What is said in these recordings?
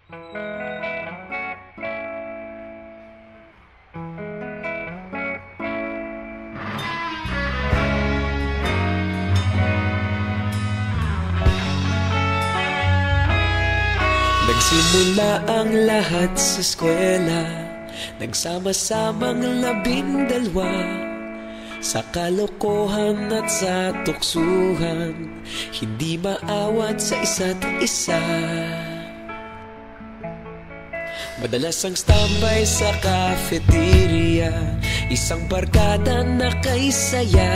Nagsimula ang lahat sa eskwela, nagsama-samang 12 sa kalokohan at sa tuksuhan, hindi maawat sa isa't isa. Madalas ang standby sa cafeteria, isang barkada na kay saya.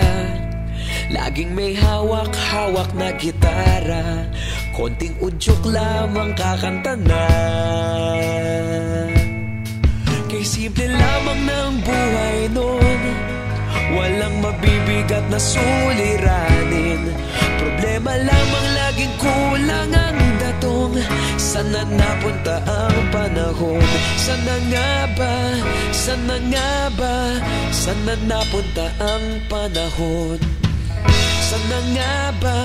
Laging may hawak-hawak na gitara, konting udyok lamang kakanta na. Kay simple lamang ng buhay nun, walang mabibigat na suliranin. Problema lamang laging kulang ang datong. Sana napunta ang panahon? Sana nga ba? Sana nga ba? Sana napunta ang panahon? Sana nga ba?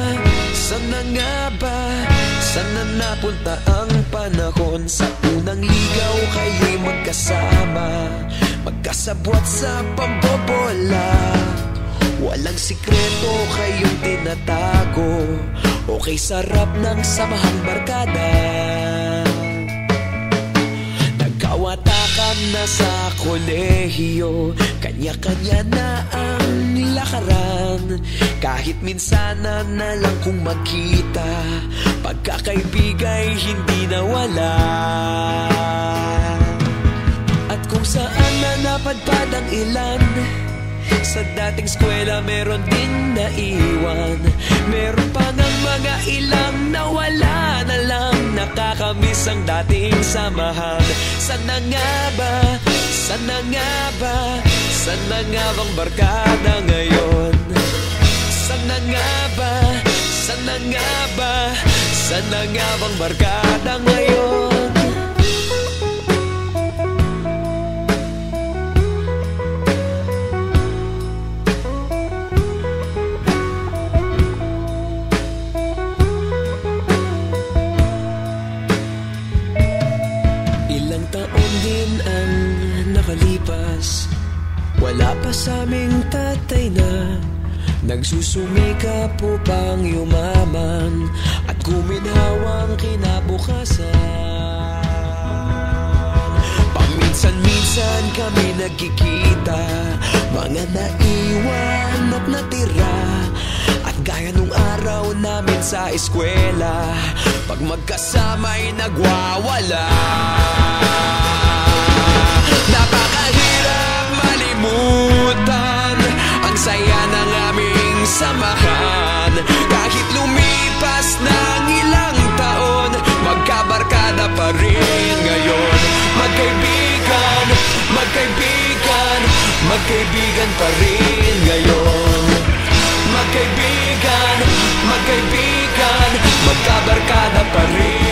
Sana nga ba? Sana napunta ang panahon? Sa unang ligaw kayo'y magkasama, magkasabwat sa pambobola. Walang sikreto kayong tinatago, okay sarap ng samahang barkada. Nagkawatakan na sa kolehiyo, kanya-kanya na ang lakaran. Kahit minsan na lang kung magkita, pagkakaibigay hindi nawala. At kung saan na napadpad ang ilan, sa dating eskwela meron din naiwan. Meron pa ng mga ilang nawala na lang, nakakamiss ang dating samahan. Sana nga ba? Sana nga ba? Sana nga bang barkada ngayon? Sana nga ba? Sana nga ba? Sana nga bang barkada ngayon? Ilang taon din ang nakalipas, wala pa sa aming tatay na nagsusumikap upang yumaman at guminhawang kinabukasan. Paminsan-minsan kami nagkikita, mga naiwan at natira. At gaya nung araw namin sa eskwela, pag magkasama'y nagwawala. Napakahirap malimutan ang saya ng aming samahan. Kahit lumipas ng ilang taon, magkabarkada pa rin ngayon. Magkaibigan, magkaibigan, magkaibigan pa rin ngayon. Magkaibigan, magkaibigan, magkabarkada pa rin.